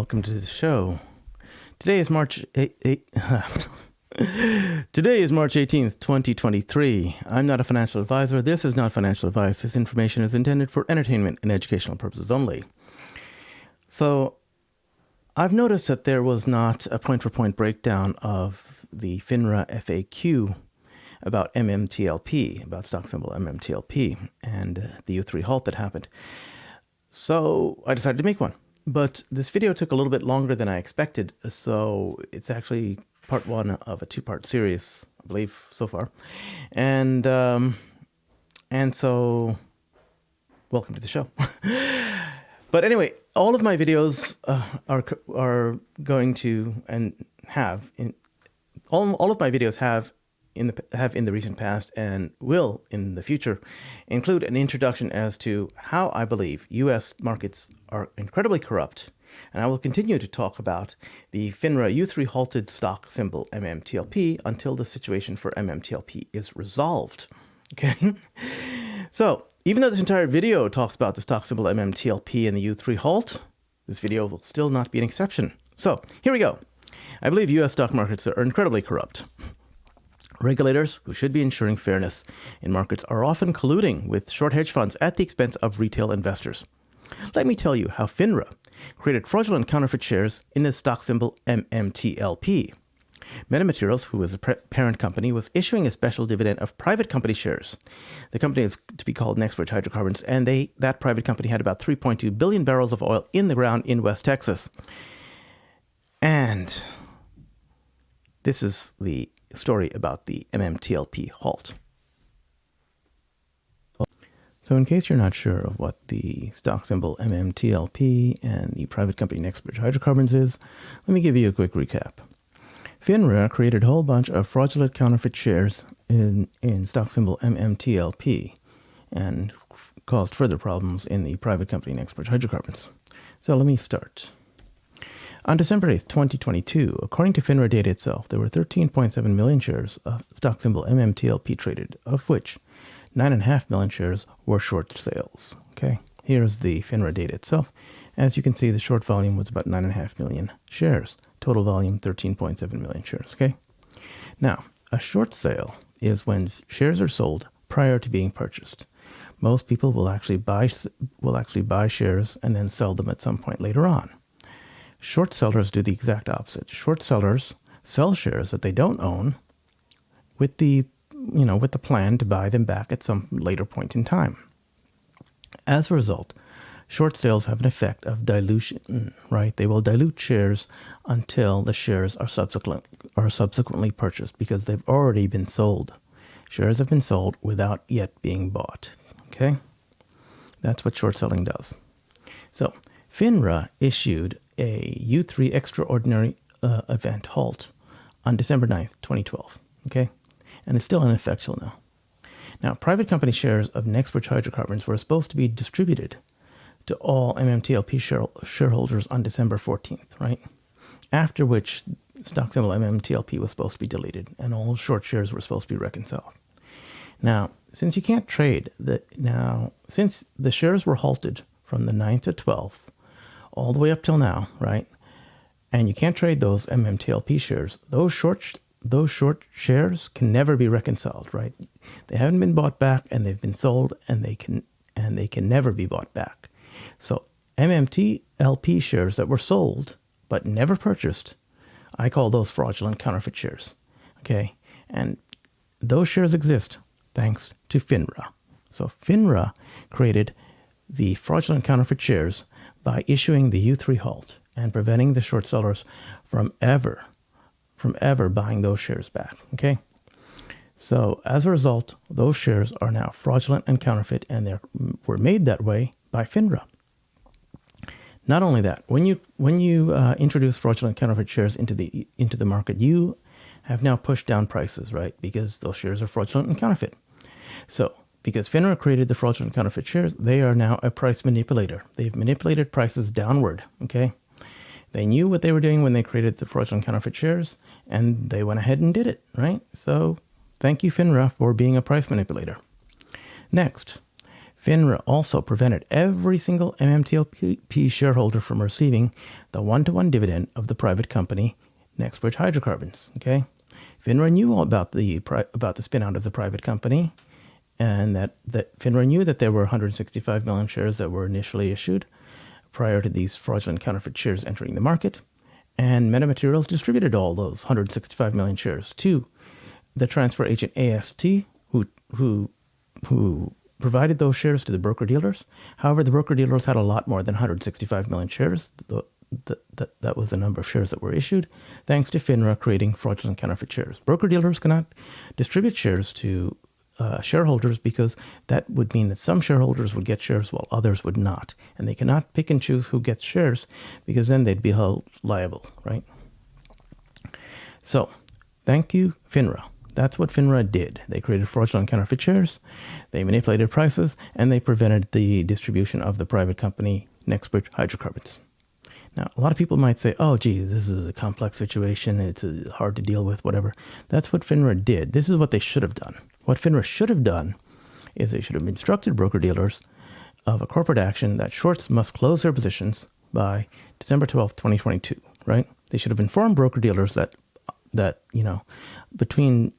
welcome to the show. Today is March 18th, 2023. I'm not a financial advisor. This is not financial advice. This information is intended for entertainment and educational purposes only. So, I've noticed that there was not a point-for-point breakdown of the FINRA FAQ about MMTLP, about stock symbol MMTLP, and the U3 halt that happened. So I decided to make one. But this video took a little bit longer than I expected, so it's actually part one of a two-part series, I believe, so far. And so, welcome to the show. But anyway, all of my videos are going to and have in all of my videos have in the recent past and will in the future include an introduction as to how I believe U.S. markets are incredibly corrupt, and I will continue to talk about the FINRA U3 halted stock symbol MMTLP until the situation for MMTLP is resolved. Okay, so even though this entire video talks about the stock symbol MMTLP and the U3 halt, this video will still not be an exception. So here we go. I believe U.S. stock markets are incredibly corrupt. Regulators, who should be ensuring fairness in markets, are often colluding with short hedge funds at the expense of retail investors. Let me tell you how FINRA created fraudulent counterfeit shares in the stock symbol MMTLP. Metamaterials, who is a parent company, was issuing a special dividend of private company shares. The company is to be called Nexbridge Hydrocarbons, and that private company had about 3.2 billion barrels of oil in the ground in West Texas. And this is the story about the MMTLP halt. So in case you're not sure of what the stock symbol MMTLP and the private company Nexbridge Hydrocarbons is, let me give you a quick recap. FINRA created a whole bunch of fraudulent counterfeit shares in stock symbol MMTLP and caused further problems in the private company Nexbridge Hydrocarbons. So let me start. On December 8th, 2022, according to FINRA data itself, there were 13.7 million shares of stock symbol MMTLP traded, of which 9.5 million shares were short sales. Okay, here's the FINRA data itself. As you can see, the short volume was about 9.5 million shares. Total volume, 13.7 million shares. Okay, now a short sale is when shares are sold prior to being purchased. Most people will actually buy shares and then sell them at some point later on. Short sellers do the exact opposite. Short sellers sell shares that they don't own with the plan to buy them back at some later point in time. As a result, short sales have an effect of dilution, right? They will dilute shares until the shares are subsequently purchased because they've already been sold. Shares have been sold without yet being bought. Okay? That's what short selling does. So, FINRA issued a U3 extraordinary event halt on December 9th, 2012. Okay? And it's still in effect till now. Now, private company shares of Nexbridge Hydrocarbons were supposed to be distributed to all MMTLP shareholders on December 14th, right? After which stock symbol MMTLP was supposed to be deleted and all short shares were supposed to be reconciled. Now, since you can't trade, since the shares were halted from the 9th to 12th, all the way up till now, right? And you can't trade those MMTLP shares. Those short shares can never be reconciled, right? They haven't been bought back, and they've been sold, and they can never be bought back. So MMTLP shares that were sold but never purchased, I call those fraudulent counterfeit shares. Okay, and those shares exist thanks to FINRA. So FINRA created the fraudulent counterfeit shares by issuing the U3 halt and preventing the short sellers from ever buying those shares back. Okay, so as a result, those shares are now fraudulent and counterfeit, and they were made that way by FINRA. Not only that, when you introduce fraudulent counterfeit shares into the market, you have now pushed down prices, right? Because those shares are fraudulent and counterfeit. So, because FINRA created the fraudulent counterfeit shares, they are now a price manipulator. They've manipulated prices downward, okay? They knew what they were doing when they created the fraudulent counterfeit shares, and they went ahead and did it, right? So, thank you, FINRA, for being a price manipulator. Next, FINRA also prevented every single MMTLP shareholder from receiving the one-to-one dividend of the private company NextBridge Hydrocarbons. Okay, FINRA knew about the spin out of the private company, and that FINRA knew that there were 165 million shares that were initially issued prior to these fraudulent counterfeit shares entering the market, and Metamaterials distributed all those 165 million shares to the transfer agent AST, who provided those shares to the broker-dealers. However, the broker-dealers had a lot more than 165 million shares. That was the number of shares that were issued, thanks to FINRA creating fraudulent counterfeit shares. Broker-dealers cannot distribute shares to shareholders because that would mean that some shareholders would get shares while others would not. And they cannot pick and choose who gets shares because then they'd be held liable, right? So, thank you, FINRA. That's what FINRA did. They created fraudulent counterfeit shares, they manipulated prices, and they prevented the distribution of the private company NextBridge Hydrocarbons. Now, a lot of people might say, oh, gee, this is a complex situation. It's hard to deal with, whatever. That's what FINRA did. This is what they should have done. What FINRA should have done is they should have instructed broker-dealers of a corporate action that shorts must close their positions by December 12th, 2022, right? They should have informed broker-dealers that between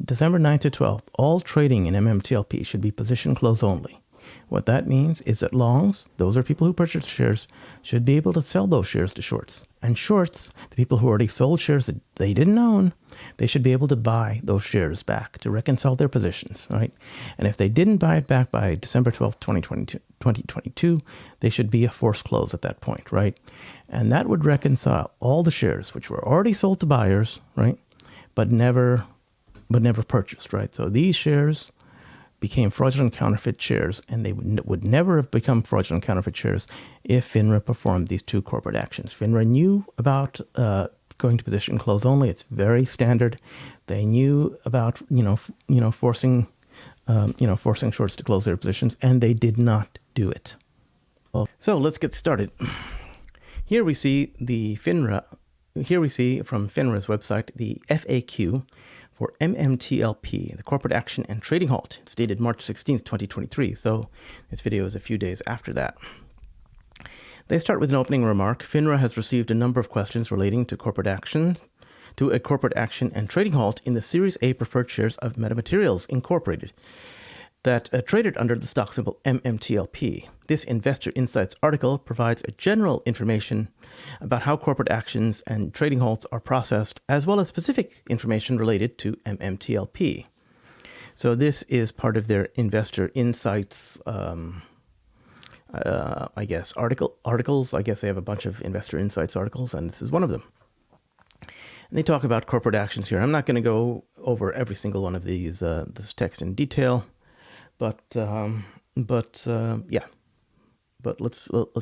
December 9th to 12th, all trading in MMTLP should be position close only. What that means is that longs, those are people who purchased shares, should be able to sell those shares to shorts. And shorts, the people who already sold shares that they didn't own, they should be able to buy those shares back to reconcile their positions, right? And if they didn't buy it back by December 12th, 2022, they should be a forced close at that point, right? And that would reconcile all the shares which were already sold to buyers, right? But never purchased, right? So these shares became fraudulent counterfeit shares, and they would never have become fraudulent counterfeit shares if FINRA performed these two corporate actions. FINRA knew about going to position close only. It's very standard. They knew about forcing shorts to close their positions, and they did not do it. So let's get started. Here we see from FINRA's website the FAQ for MMTLP, the Corporate Action and Trading Halt. It's dated March 16th, 2023, so this video is a few days after that. They start with an opening remark. FINRA has received a number of questions relating to a corporate action and trading halt in the Series A preferred shares of Metamaterials Incorporated that traded under the stock symbol MMTLP. This Investor Insights article provides a general information about how corporate actions and trading halts are processed, as well as specific information related to MMTLP. So this is part of their Investor Insights, articles. I guess they have a bunch of Investor Insights articles, and this is one of them. And they talk about corporate actions here. I'm not going to go over every single one of these this text in detail. But let's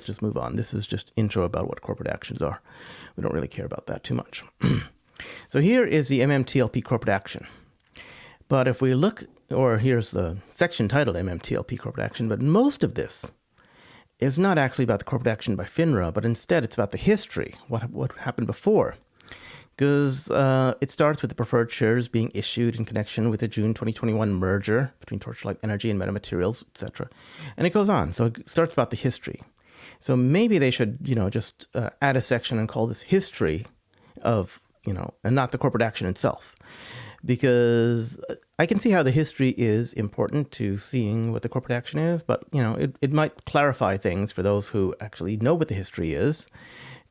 just move on. This is just intro about what corporate actions are. We don't really care about that too much. So here is the MMTLP corporate action. But if we look, or here's the section titled MMTLP corporate action, but most of this is not actually about the corporate action by FINRA, but instead it's about the history, what happened before. Because it starts with the preferred shares being issued in connection with the June 2021 merger between Torchlight Energy and Metamaterials, etc. And it goes on. So it starts about the history. So maybe they should, just add a section and call this history of, and not the corporate action itself. Because I can see how the history is important to seeing what the corporate action is, but, it might clarify things for those who actually know what the history is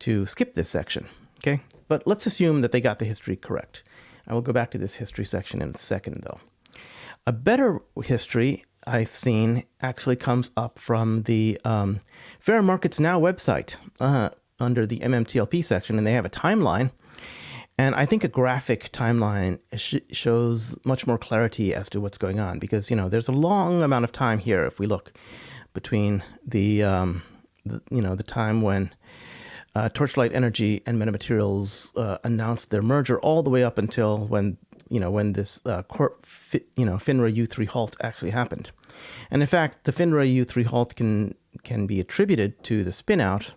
to skip this section, okay? But let's assume that they got the history correct. I will go back to this history section in a second, though. A better history I've seen actually comes up from the Fair Markets Now website under the MMTLP section, and they have a timeline. And I think a graphic timeline shows much more clarity as to what's going on, because there's a long amount of time here if we look between the time when Torchlight Energy and Metamaterials announced their merger, all the way up until when this FINRA U3 halt actually happened. And in fact, the FINRA U3 halt can be attributed to the spin-out,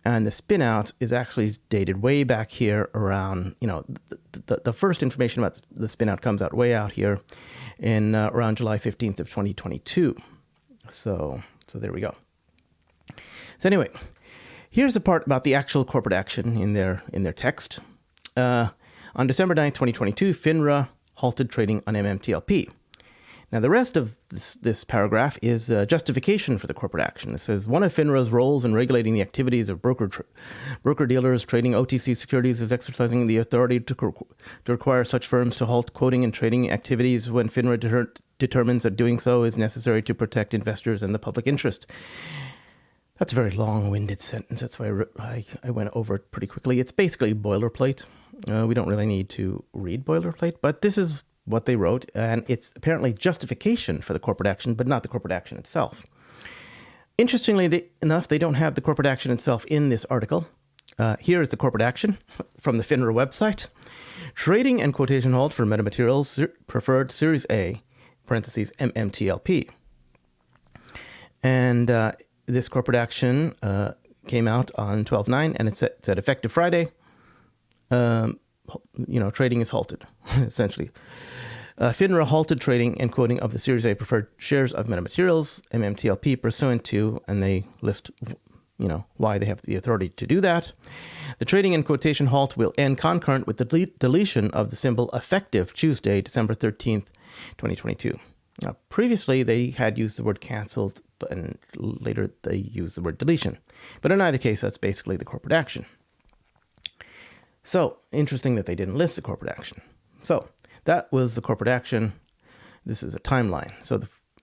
and the spin-out is actually dated way back here around, the first information about the spin-out comes out way out here in around July 15th of 2022. So there we go. So anyway, here's the part about the actual corporate action in their text. On December 9th, 2022, FINRA halted trading on MMTLP. Now, the rest of this paragraph is justification for the corporate action. It says, one of FINRA's roles in regulating the activities of broker-dealers trading OTC securities is exercising the authority to require such firms to halt quoting and trading activities when FINRA determines that doing so is necessary to protect investors and the public interest. That's a very long-winded sentence. That's why I went over it pretty quickly. It's basically boilerplate. We don't really need to read boilerplate, but this is what they wrote, and it's apparently justification for the corporate action, but not the corporate action itself. Interestingly enough, they don't have the corporate action itself in this article. Here is the corporate action from the FINRA website. Trading and quotation halt for metamaterials preferred Series A, parentheses, MMTLP. And this corporate action came out on 12/9, and it said effective Friday, trading is halted, essentially. FINRA halted trading and quoting of the Series A preferred shares of metamaterials, MMTLP, pursuant to, and they list, why they have the authority to do that. The trading and quotation halt will end concurrent with the deletion of the symbol effective Tuesday, December 13th, 2022. Now, previously, they had used the word canceled, and later they used the word deletion. But in either case, that's basically the corporate action. So, interesting that they didn't list the corporate action. So, that was the corporate action. This is a timeline.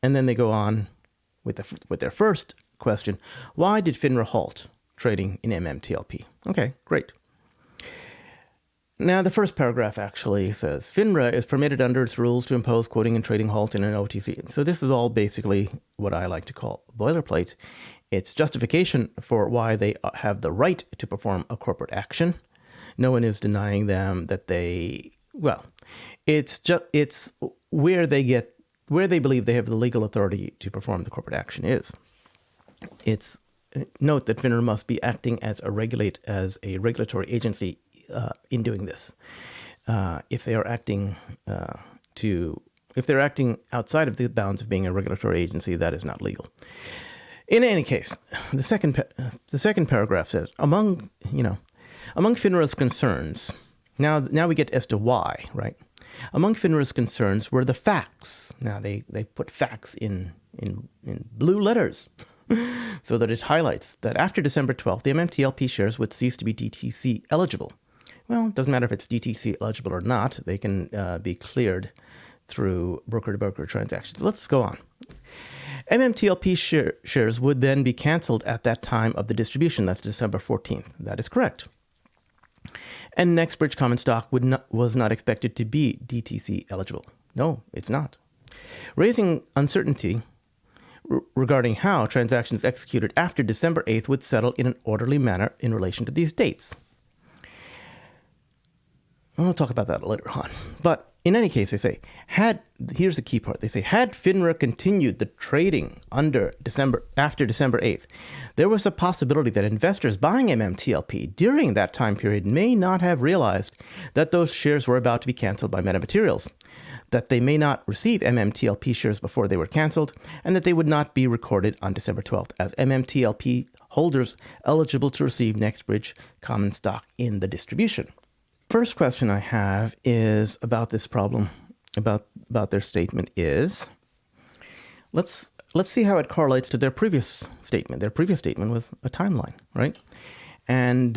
And then they go on with their first question. Why did FINRA halt trading in MMTLP? Okay, great. Now, the first paragraph actually says, FINRA is permitted under its rules to impose quoting and trading halt in an OTC. So this is all basically what I like to call boilerplate. It's justification for why they have the right to perform a corporate action. No one is denying them that it's where they believe they have the legal authority to perform the corporate action is. It's note that FINRA must be acting as a regulatory agency in doing this. If they're acting outside of the bounds of being a regulatory agency, that is not legal. In any case, the second paragraph says, among FINRA's concerns. Now we get as to why, right? Among FINRA's concerns were the facts. Now they put facts in blue letters so that it highlights that after December 12th, the MMTLP shares would cease to be DTC eligible. Well, it doesn't matter if it's DTC eligible or not. They can be cleared through broker-to-broker transactions. Let's go on. MMTLP shares would then be canceled at that time of the distribution. That's December 14th. That is correct. And NextBridge common stock was not expected to be DTC eligible. No, it's not. Raising uncertainty regarding how transactions executed after December 8th would settle in an orderly manner in relation to these dates. I'll talk about that later on. But in any case, they say, here's the key part. They say, had FINRA continued the trading after December 8th, there was a possibility that investors buying MMTLP during that time period may not have realized that those shares were about to be canceled by metamaterials, that they may not receive MMTLP shares before they were canceled, and that they would not be recorded on December 12th as MMTLP holders eligible to receive NextBridge common stock in the distribution. First question I have is about this problem, about their statement is, let's see how it correlates to their previous statement. Their previous statement was a timeline, right? And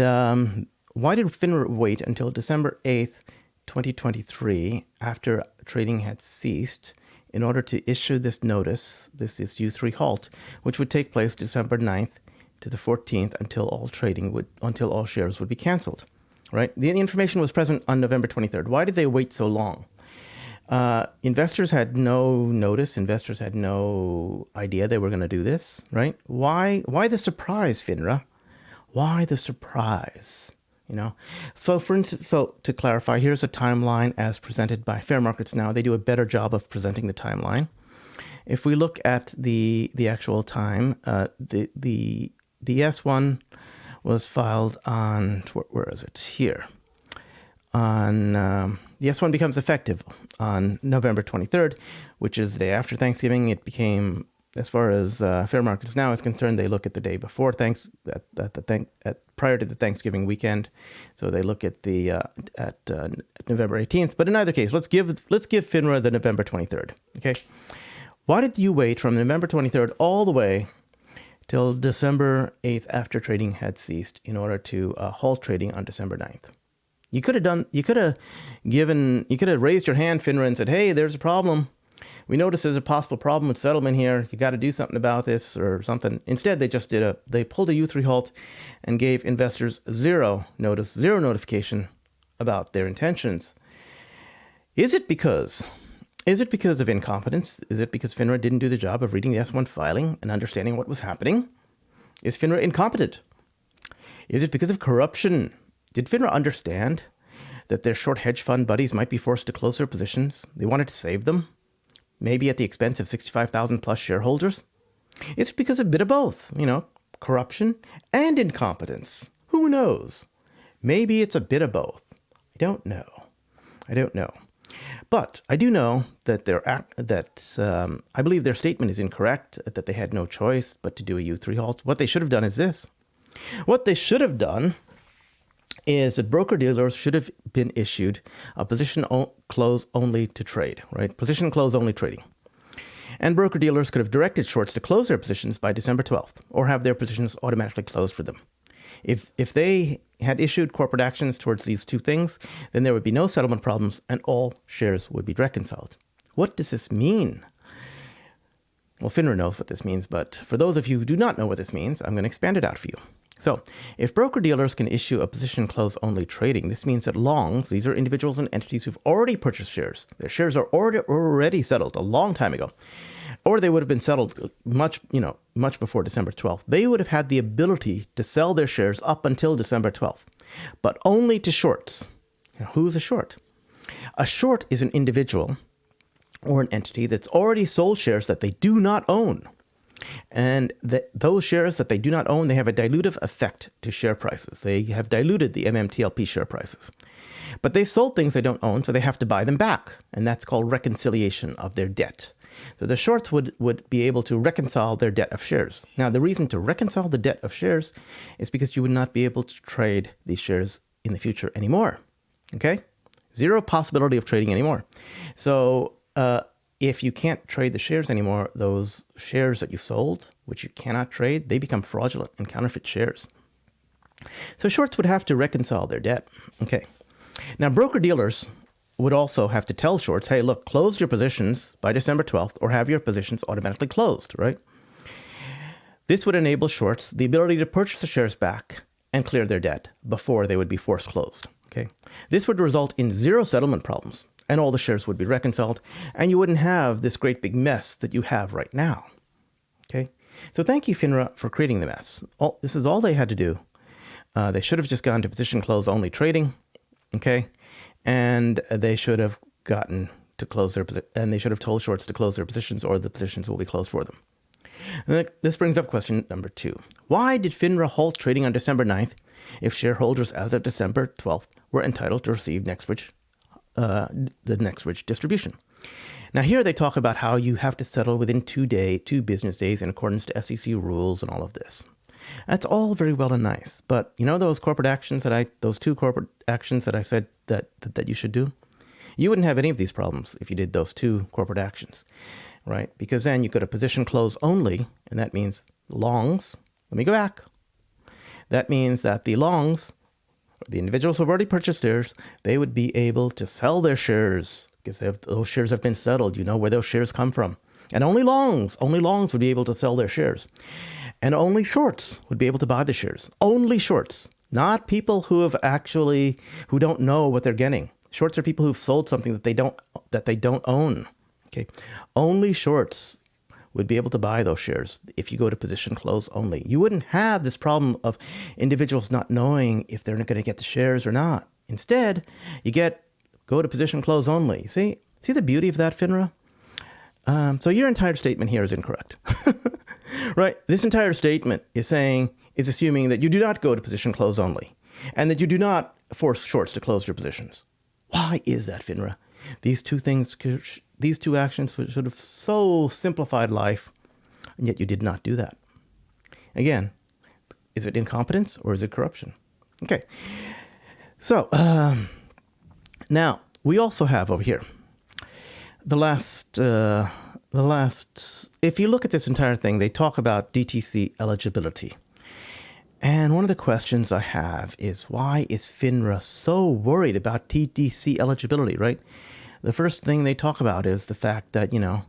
why did FINRA wait until December 8th, 2023, after trading had ceased, in order to issue this notice, this U3 halt, which would take place December 9th to the 14th until all shares would be canceled? Right? The information was present on November 23rd. Why did they wait so long? Investors had no notice. Investors had no idea they were going to do this, right? Why the surprise, FINRA? Why the surprise? So for instance, to clarify, here's a timeline as presented by Fair Markets Now. They do a better job of presenting the timeline. If we look at the actual time, the S1 was filed on, where is it? Here. The S1 becomes effective on November 23rd, which is the day after Thanksgiving. It became as far as fair markets now is concerned, they look at the day before prior to the Thanksgiving weekend. So they look at the November 18th. But in either case, let's give FINRA the November 23rd. Okay, why did you wait from November 23rd all the way till December 8th after trading had ceased in order to halt trading on December 9th? You could have raised your hand, FINRA, and said, "Hey, there's a problem. We notice there's a possible problem with settlement here. You got to do something about this," or something. Instead, they pulled a U3 halt and gave investors zero notification about their intentions. Is it because of incompetence? Is it because FINRA didn't do the job of reading the S1 filing and understanding what was happening? Is FINRA incompetent? Is it because of corruption? Did FINRA understand that their short hedge fund buddies might be forced to close their positions? They wanted to save them, maybe at the expense of 65,000 plus shareholders? It's because of a bit of both, corruption and incompetence. Who knows? Maybe it's a bit of both. I don't know. But I do know that I believe their statement is incorrect, that they had no choice but to do a U3 halt. What they should have done is this. What they should have done is that broker-dealers should have been issued a position close only to trade, right? Position close only trading. And broker-dealers could have directed shorts to close their positions by December 12th or have their positions automatically closed for them. If they had issued corporate actions towards these two things, then there would be no settlement problems and all shares would be reconciled. What does this mean? Well, FINRA knows what this means, but for those of you who do not know what this means, I'm going to expand it out for you. So, if broker-dealers can issue a position close-only trading, this means that longs, these are individuals and entities who've already purchased shares. Their shares are already settled a long time ago, or they would have been settled much before December 12th. They would have had the ability to sell their shares up until December 12th, but only to shorts. Who's a short? A short is an individual or an entity that's already sold shares that they do not own. And those shares that they do not own, they have a dilutive effect to share prices. They have diluted the MMTLP share prices. But they've sold things they don't own, so they have to buy them back. And that's called reconciliation of their debt. So the shorts would be able to reconcile their debt of shares. Now, the reason to reconcile the debt of shares is because you would not be able to trade these shares in the future anymore. Okay? Zero possibility of trading anymore. So, if you can't trade the shares anymore, those shares that you sold, which you cannot trade, they become fraudulent and counterfeit shares. So shorts would have to reconcile their debt. Okay. Now, broker-dealers would also have to tell shorts, hey, look, close your positions by December 12th or have your positions automatically closed, right? This would enable shorts the ability to purchase the shares back and clear their debt before they would be forced closed. Okay. This would result in zero settlement problems, and all the shares would be reconciled, and you wouldn't have this great big mess that you have right now. Okay? So thank you, FINRA, for creating the mess. This is all they had to do. They should have just gone to position close only trading, okay? And they should have gotten to close their and they should have told shorts to close their positions, or the positions will be closed for them. And this brings up question number 2. Why did FINRA halt trading on December 9th if shareholders as of December 12th were entitled to receive the NextBridge distribution? Now here they talk about how you have to settle within 2 business days in accordance to SEC rules and all of this. That's all very well and nice, but those two corporate actions that I said that you should do? You wouldn't have any of these problems if you did those 2 corporate actions, right? Because then you could have position close only, and that means longs. Let me go back. That means that the longs, the individuals who have already purchased shares, they would be able to sell their shares because those shares have been settled. You know where those shares come from. And only longs would be able to sell their shares. And only shorts would be able to buy the shares. Only shorts, not people who don't know what they're getting. Shorts are people who've sold something that they don't own. Okay, only shorts would be able to buy those shares if you go to position close only. You wouldn't have this problem of individuals not knowing if they're going to get the shares or not. Instead, you go to position close only. See the beauty of that, FINRA? So your entire statement here is incorrect. Right? This entire statement is assuming that you do not go to position close only and that you do not force shorts to close your positions. Why is that, FINRA? These two actions should have so simplified life. and yet you did not do that. Again, is it incompetence or is it corruption? Okay. So now we also have over here the last. If you look at this entire thing, they talk about DTC eligibility. And one of the questions I have is, why is FINRA so worried about DTC eligibility, right? The first thing they talk about is the fact that, you want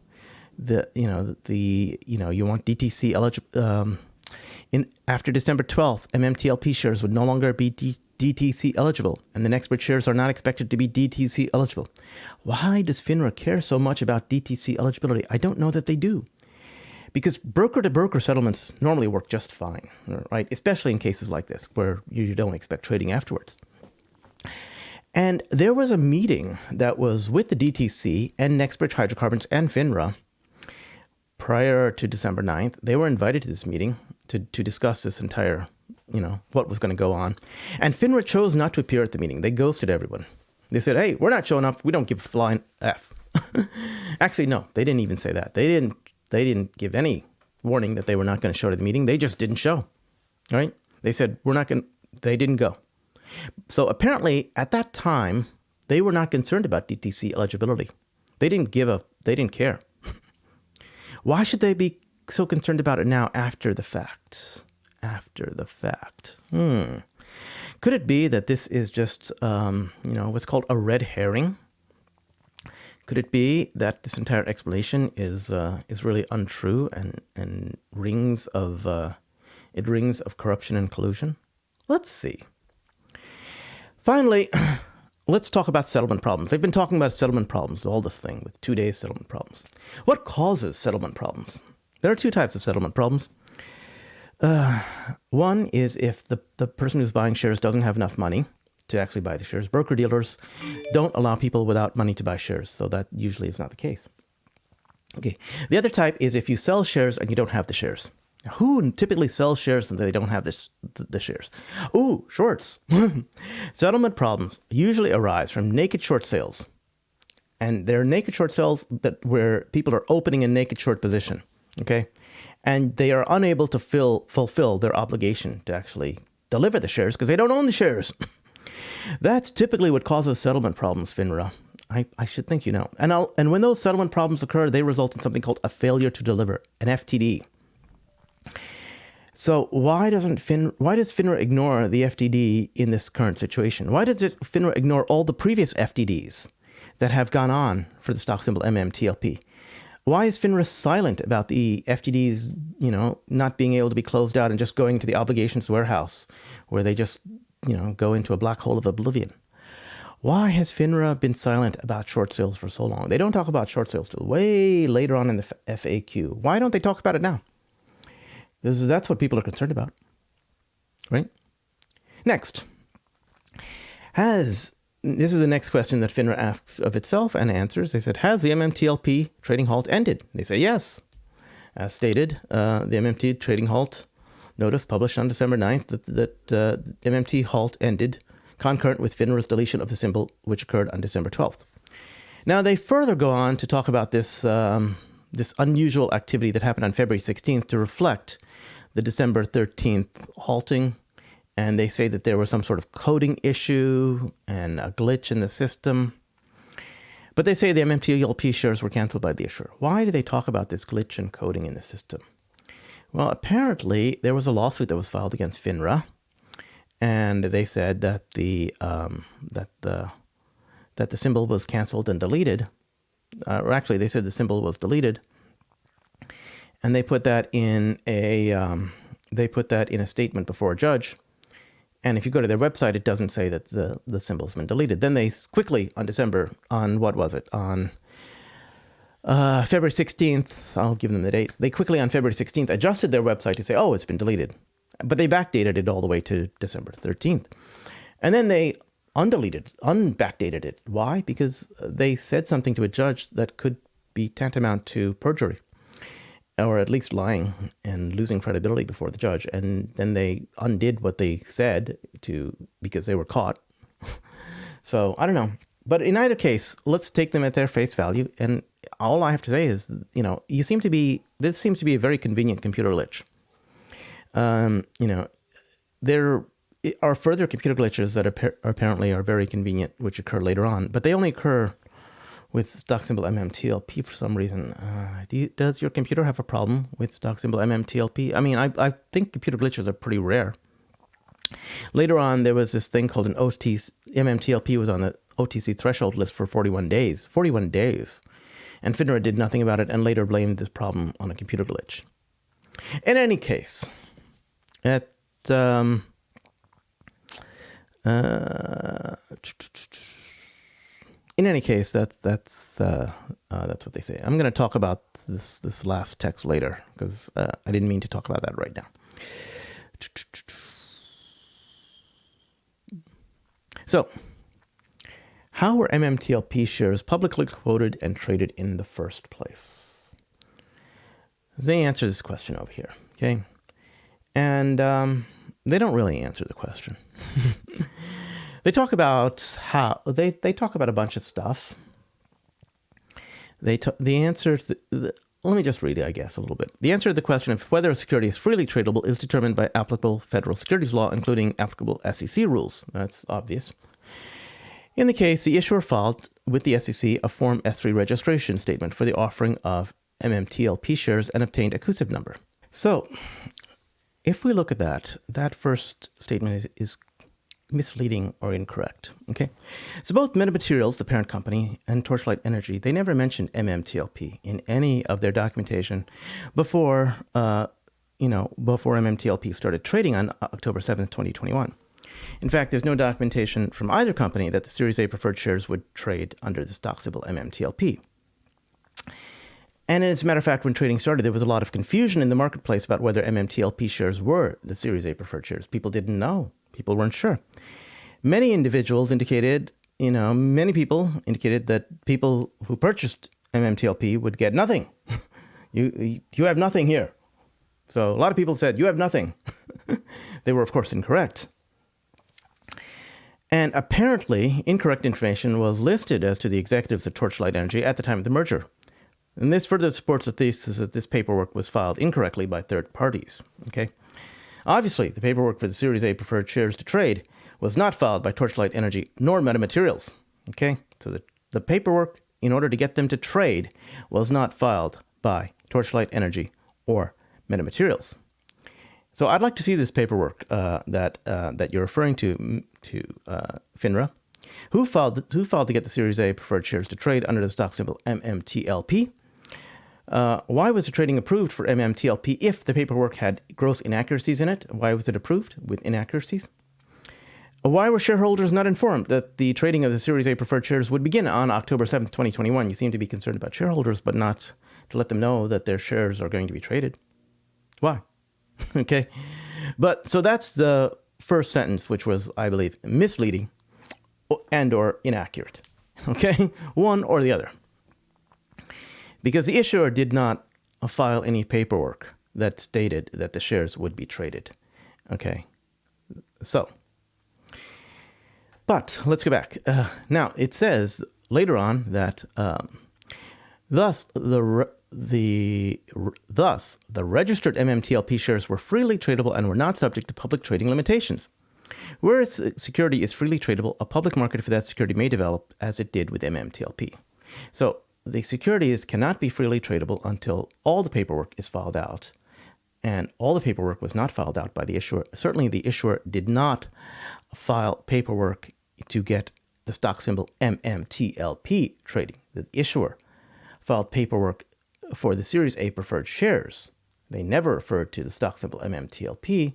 DTC eligible, after December 12th, MMTLP shares would no longer be DTC eligible, and the Nextbridge shares are not expected to be DTC eligible. Why does FINRA care so much about DTC eligibility? I don't know that they do. Because broker-to-broker settlements normally work just fine, right? Especially in cases like this, where you don't expect trading afterwards. And there was a meeting that was with the DTC and Nextbridge Hydrocarbons and FINRA prior to December 9th. They were invited to this meeting to discuss this entire, what was going to go on. And FINRA chose not to appear at the meeting. They ghosted everyone. They said, hey, we're not showing up. We don't give a flying F. Actually, no, they didn't even say that. They didn't give any warning that they were not going to show to the meeting. They just didn't show, right? They said, they didn't go. So apparently at that time, they were not concerned about DTC eligibility. They didn't care. Why should they be so concerned about it now after the fact? Could it be that this is just, what's called a red herring? Could it be that this entire explanation is really untrue and rings of corruption and collusion? Let's see. Finally, let's talk about settlement problems. They've been talking about settlement problems, all this thing with 2 days settlement problems. What causes settlement problems? There are two types of settlement problems. One is if the person who's buying shares doesn't have enough money to actually buy the shares. Broker-dealers don't allow people without money to buy shares, so that usually is not the case. Okay. The other type is if you sell shares and you don't have the shares. Who typically sells shares and they don't have the shares? Ooh, shorts. Settlement problems usually arise from naked short sales. And they're naked short sales where people are opening a naked short position, okay? And they are unable to fulfill their obligation to actually deliver the shares because they don't own the shares. That's typically what causes settlement problems, FINRA. I should think you know. And when those settlement problems occur, they result in something called a failure to deliver, an FTD. So why does FINRA ignore the FTD in this current situation? Why does FINRA ignore all the previous FTDs that have gone on for the stock symbol MMTLP? Why is FINRA silent about the FTDs, not being able to be closed out and just going to the obligations warehouse where they just, go into a black hole of oblivion? Why has FINRA been silent about short sales for so long? They don't talk about short sales till way later on in the FAQ. Why don't they talk about it now? Because that's what people are concerned about, right? Next. This is the next question that FINRA asks of itself and answers. They said, has the MMTLP trading halt ended? They say yes. As stated, the MMT trading halt notice published on December 9th that MMT halt ended concurrent with FINRA's deletion of the symbol, which occurred on December 12th. Now, they further go on to talk about this unusual activity that happened on February 16th to reflect the December 13th halting. And they say that there was some sort of coding issue and a glitch in the system. But they say the MMTLP shares were canceled by the issuer. Why do they talk about this glitch and coding in the system? Well, apparently there was a lawsuit that was filed against FINRA, and they said that the symbol was canceled and deleted. Or actually, they said the symbol was deleted, and they put that in a statement before a judge. And if you go to their website, it doesn't say that the symbol's been deleted. Then they quickly on February 16th, I'll give them the date. They quickly on February 16th adjusted their website to say, oh, it's been deleted. But they backdated it all the way to December 13th. And then they unbackdated it. Why? Because they said something to a judge that could be tantamount to perjury, or at least lying and losing credibility before the judge. And then they undid what they said because they were caught. So I don't know. But in either case, let's take them at their face value. And all I have to say is, this seems to be a very convenient computer glitch. There are further computer glitches that apparently are very convenient, which occur later on, but they only occur with stock symbol MMTLP for some reason. Does your computer have a problem with stock symbol MMTLP? I mean, I think computer glitches are pretty rare. Later on, there was this thing called an OTC. MMTLP was on the OTC threshold list for 41 days. 41 days. And FINRA did nothing about it and later blamed this problem on a computer glitch. In any case, in any case, that's what they say. I'm going to talk about this last text later because I didn't mean to talk about that right now. So, how were MMTLP shares publicly quoted and traded in the first place? They answer this question over here, okay? And they don't really answer the question. They talk about how they talk about a bunch of stuff. The answer to let me just read it, I guess, a little bit. The answer to the question of whether a security is freely tradable is determined by applicable federal securities law, including applicable SEC rules. That's obvious. In the case, the issuer filed with the SEC a Form S-3 registration statement for the offering of MMTLP shares and obtained a CUSIP number. So, if we look at that first statement is misleading or incorrect, okay? So both Metamaterials, the parent company, and Torchlight Energy, they never mentioned MMTLP in any of their documentation before MMTLP started trading on October 7th, 2021. In fact, there's no documentation from either company that the Series A preferred shares would trade under the stock symbol MMTLP. And as a matter of fact, when trading started, there was a lot of confusion in the marketplace about whether MMTLP shares were the Series A preferred shares. People didn't know. People weren't sure. Many people indicated that people who purchased MMTLP would get nothing. You have nothing here. So a lot of people said, you have nothing. They were, of course, incorrect. And apparently, incorrect information was listed as to the executives of Torchlight Energy at the time of the merger. And this further supports the thesis that this paperwork was filed incorrectly by third parties. Okay? Obviously, the paperwork for the Series A preferred shares to trade was not filed by Torchlight Energy nor Metamaterials. Okay? So the paperwork, in order to get them to trade, was not filed by Torchlight Energy or Metamaterials. So I'd like to see this paperwork that you're referring to FINRA. Who filed to get the Series A preferred shares to trade under the stock symbol MMTLP? Why was the trading approved for MMTLP if the paperwork had gross inaccuracies in it? Why was it approved with inaccuracies? Why were shareholders not informed that the trading of the Series A preferred shares would begin on October 7th, 2021? You seem to be concerned about shareholders, but not to let them know that their shares are going to be traded. Why? Okay. But so that's the first sentence, which was, I believe, misleading and or inaccurate. Okay? One or the other. Because the issuer did not file any paperwork that stated that the shares would be traded. Okay? So, but let's go back. Now, it says later on that thus the registered MMTLP shares were freely tradable and were not subject to public trading limitations. Where a security is freely tradable, a public market for that security may develop, as it did with MMTLP. So the securities cannot be freely tradable until all the paperwork is filed out. And all the paperwork was not filed out by the issuer. Certainly the issuer did not file paperwork to get the stock symbol MMTLP trading. The issuer filed paperwork for the Series A preferred shares. They never referred to the stock symbol MMTLP.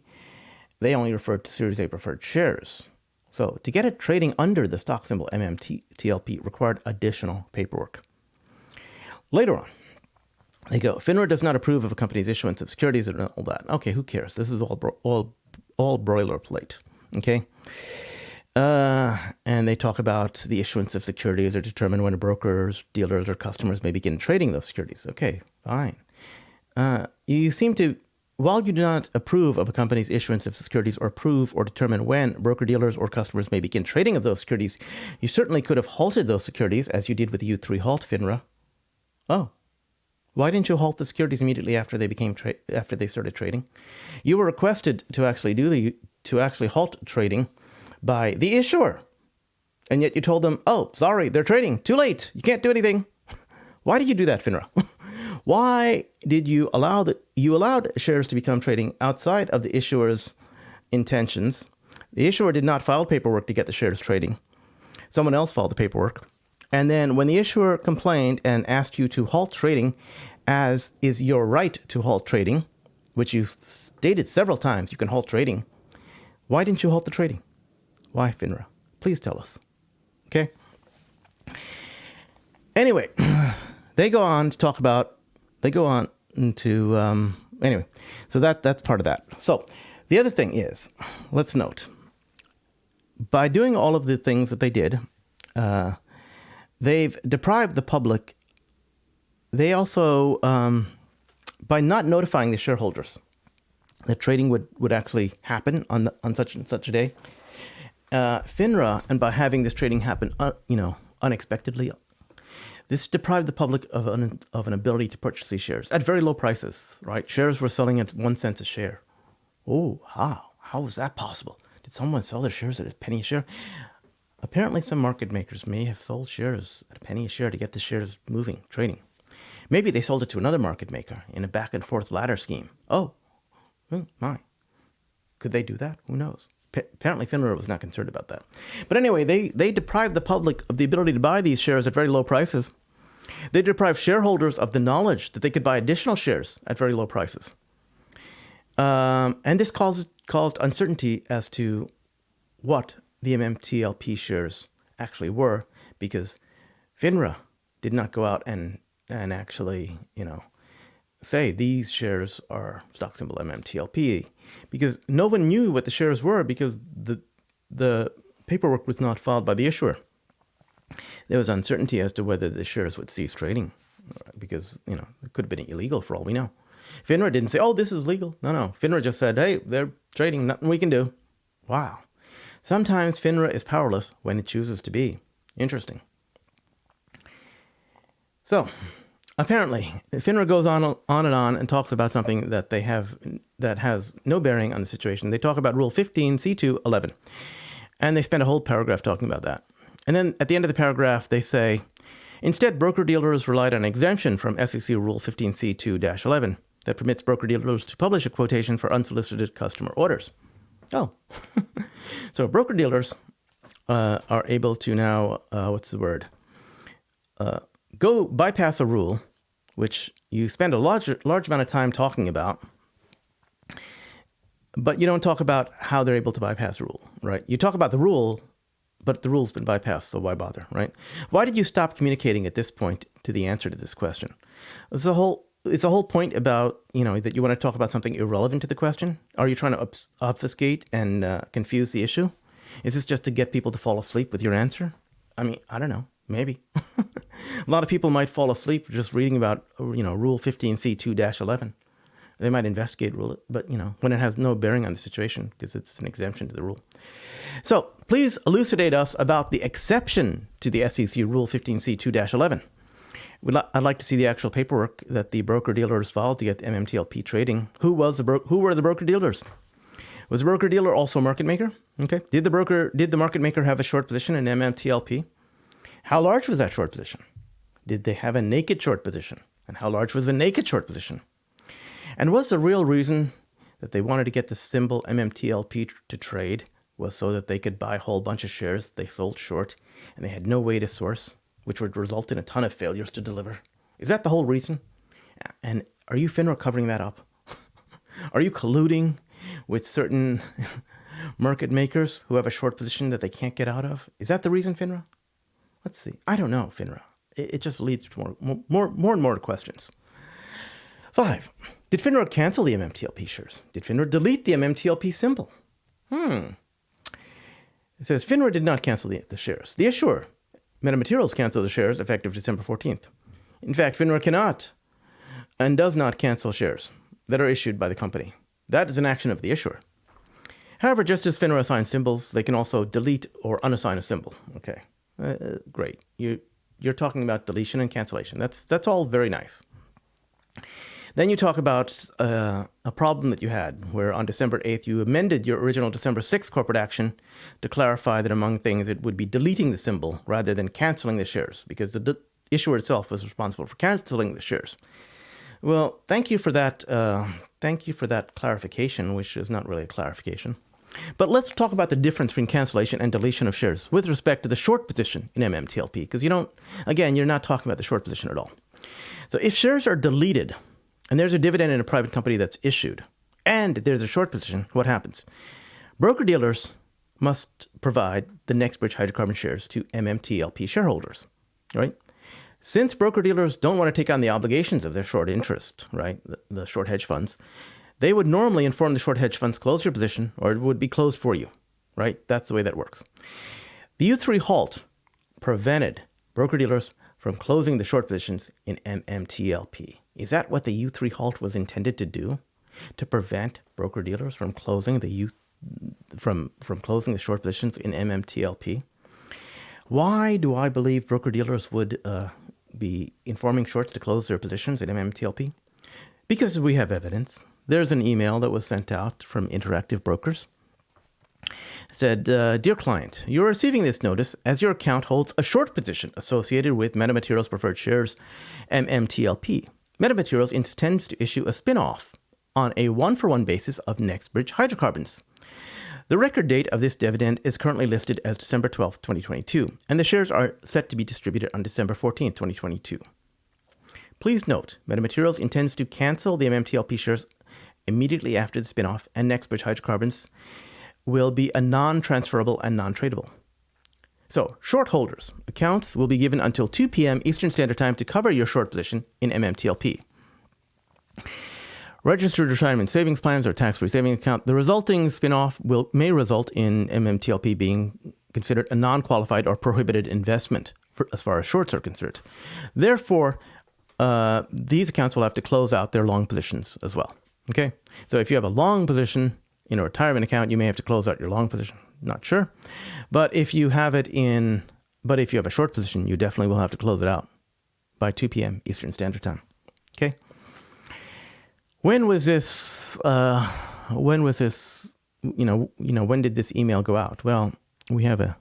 They only referred to Series A preferred shares. So to get it trading under the stock symbol MMTLP required additional paperwork. Later on, they go, FINRA does not approve of a company's issuance of securities and all that. Okay, who cares? This is all boilerplate. Okay? And they talk about the issuance of securities are determined when brokers, dealers, or customers may begin trading those securities. Okay, fine. You seem to while you do not approve of a company's issuance of securities or approve or determine when broker-dealers or customers may begin trading of those securities, you certainly could have halted those securities as you did with the U3 Halt FINRA. Oh, why didn't you halt the securities immediately after they started trading? You were requested to actually halt trading by the issuer, and yet you told them, "Oh, sorry, they're trading. Too late. You can't do anything." Why did you do that, FINRA? Why did you allowed shares to become trading outside of the issuer's intentions? The issuer did not file paperwork to get the shares trading. Someone else filed the paperwork. And then when the issuer complained and asked you to halt trading, as is your right to halt trading, which you've stated several times, you can halt trading. Why didn't you halt the trading? Why, FINRA? Please tell us. Okay? Anyway, they go on to talk about, anyway, so that's part of that. So the other thing is, let's note, by doing all of the things that they did, they've deprived the public. They also, by not notifying the shareholders that trading would actually happen on such and such a day, FINRA, and by having this trading happen, unexpectedly, this deprived the public of an ability to purchase these shares at very low prices. Right? Shares were selling at 1 cent a share. Oh, how was that possible? Did someone sell their shares at a penny a share? Apparently, some market makers may have sold shares at a penny a share to get the shares moving, trading. Maybe they sold it to another market maker in a back and forth ladder scheme. Oh my. Could they do that? Who knows? Apparently, FINRA was not concerned about that. But anyway, they deprived the public of the ability to buy these shares at very low prices. They deprived shareholders of the knowledge that they could buy additional shares at very low prices. And this caused uncertainty as to what the MMTLP shares actually were, because FINRA did not go out and actually, say these shares are stock symbol MMTLP, because no one knew what the shares were, because the paperwork was not filed by the issuer. There was uncertainty as to whether the shares would cease trading, because it could have been illegal for all we know. FINRA didn't say, "Oh, this is legal." No. FINRA just said, "Hey, they're trading. Nothing we can do." Wow. Sometimes FINRA is powerless when it chooses to be. Interesting. So, apparently, FINRA goes on and talks about something that they have that has no bearing on the situation. They talk about Rule 15C211, and they spend a whole paragraph talking about that. And then at the end of the paragraph, they say, instead, broker-dealers relied on an exemption from SEC Rule 15C2-11 that permits broker-dealers to publish a quotation for unsolicited customer orders. Oh. So broker-dealers are able to now, go bypass a rule, which you spend a large amount of time talking about, but you don't talk about how they're able to bypass the rule, right? You talk about the rule, but the rule's been bypassed, so why bother, right? Why did you stop communicating at this point to the answer to this question? It's a whole point about, that you want to talk about something irrelevant to the question. Are you trying to obfuscate and confuse the issue? Is this just to get people to fall asleep with your answer? I mean, I don't know. Maybe. A lot of people might fall asleep just reading about, Rule 15C2-11. They might investigate rule, but, when it has no bearing on the situation because it's an exemption to the rule. So please elucidate us about the exception to the SEC Rule 15C2-11. I'd like to see the actual paperwork that the broker-dealers filed to get MMTLP trading. Who were the broker-dealers? Was the broker-dealer also a market maker? Okay. Did the market maker have a short position in MMTLP? How large was that short position? Did they have a naked short position? And how large was the naked short position? And was the real reason that they wanted to get the symbol MMTLP to trade was so that they could buy a whole bunch of shares they sold short and they had no way to source, which would result in a ton of failures to deliver? Is that the whole reason? And are you, FINRA, covering that up? Are you colluding with certain market makers who have a short position that they can't get out of? Is that the reason, FINRA? Let's see. I don't know, FINRA. It just leads to more and more questions. 5. Did FINRA cancel the MMTLP shares? Did FINRA delete the MMTLP symbol? It says FINRA did not cancel the shares. The issuer, Metamaterials, canceled the shares effective December 14th. In fact, FINRA cannot and does not cancel shares. that are issued by the company. That is an action of the issuer. However, just as FINRA assigns symbols, they can also delete or unassign a symbol. Okay, great. You're talking about deletion and cancellation. That's all very nice. Then you talk about a problem that you had where on December 8th you amended your original December 6th corporate action to clarify that among things it would be deleting the symbol rather than canceling the shares because the issuer itself was responsible for canceling the shares. Well, thank you for that. Thank you for that clarification, which is not really a clarification. But let's talk about the difference between cancellation and deletion of shares with respect to the short position in MMTLP, because you're not talking about the short position at all. So if shares are deleted and there's a dividend in a private company that's issued and there's a short position, what happens? Broker-dealers must provide the NextBridge hydrocarbon shares to MMTLP shareholders, right? Since broker-dealers don't want to take on the obligations of their short interest, right, the short hedge funds, they would normally inform the short hedge funds, close your position, or it would be closed for you, right? That's the way that works. The U3 halt prevented broker-dealers from closing the short positions in MMTLP. Is that what the U3 halt was intended to do? To prevent broker-dealers from closing from closing the short positions in MMTLP? Why do I believe broker-dealers would be informing shorts to close their positions in MMTLP? Because we have evidence. There's an email that was sent out from Interactive Brokers. It said, Dear client, you're receiving this notice as your account holds a short position associated with Metamaterials Preferred Shares MMTLP. Metamaterials intends to issue a spin-off on a one-for-one basis of NextBridge Hydrocarbons. The record date of this dividend is currently listed as December 12, 2022, and the shares are set to be distributed on December 14, 2022. Please note, Metamaterials intends to cancel the MMTLP shares immediately after the spin-off, and NextBridge Hydrocarbons will be a non-transferable and non-tradable. So, short holders, accounts will be given until 2 p.m. Eastern Standard Time to cover your short position in MMTLP. Registered retirement savings plans or tax-free savings account, the resulting spin-off may result in MMTLP being considered a non-qualified or prohibited investment as far as shorts are concerned. Therefore, these accounts will have to close out their long positions as well. Okay, so if you have a long position in a retirement account, you may have to close out your long position. Not sure, but if you have a short position, you definitely will have to close it out by 2 p.m. Eastern Standard Time. Okay. When was this? When did this email go out? Well, we have a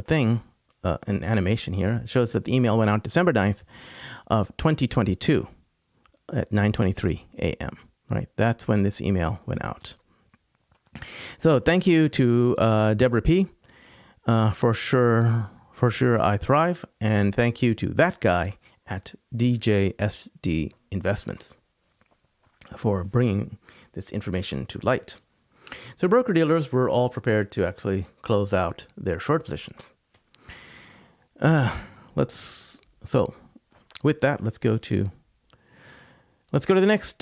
thing, an animation here. It shows that the email went out December 9th of 2022 at 9:23 a.m. Right, that's when this email went out. So thank you to Deborah P. For sure I thrive, and thank you to that guy at DJSD Investments for bringing this information to light. So broker-dealers were all prepared to actually close out their short positions. With that, let's go to the next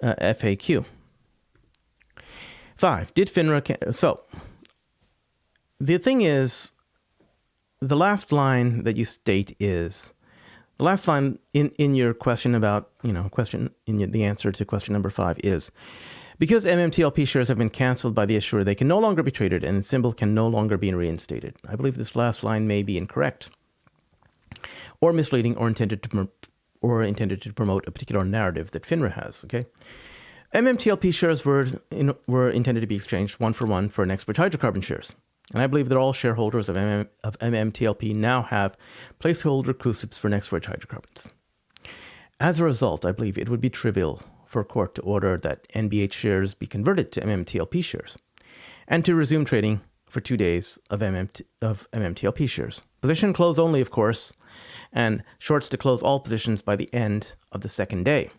FAQ. 5. Did FINRA... So, the thing is, the last line that you state is... The last line in your question about, the answer to question number 5 is, because MMTLP shares have been canceled by the issuer, they can no longer be traded and the symbol can no longer be reinstated. I believe this last line may be incorrect, or misleading, or intended to promote a particular narrative that FINRA has, okay? MMTLP shares were intended to be exchanged one for NextBridge hydrocarbon shares. And I believe that all shareholders of MMTLP now have placeholder CUSIPs for NextBridge hydrocarbons. As a result, I believe it would be trivial for a court to order that NBH shares be converted to MMTLP shares and to resume trading for 2 days of MMTLP shares. Position close only, of course, and shorts to close all positions by the end of the second day.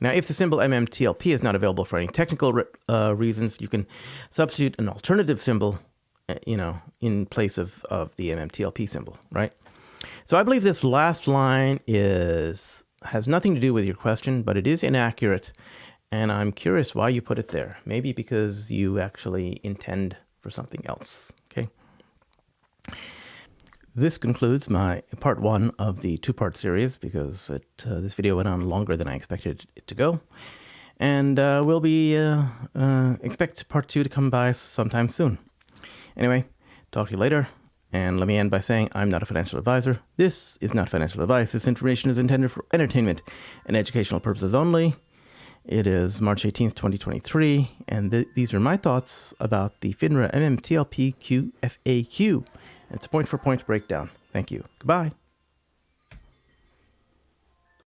Now, if the symbol MMTLP is not available for any technical reasons, you can substitute an alternative symbol, in place of the MMTLP symbol, right? So I believe this last line has nothing to do with your question, but it is inaccurate, and I'm curious why you put it there. Maybe because you actually intend for something else, okay? This concludes my part one of the two-part series because this video went on longer than I expected it to go. And we'll be expect part two to come by sometime soon. Anyway, talk to you later. And let me end by saying I'm not a financial advisor. This is not financial advice. This information is intended for entertainment and educational purposes only. It is March 18th, 2023, and these are my thoughts about the FINRA MMTLP FAQ. It's a point-for-point breakdown. Thank you. Goodbye.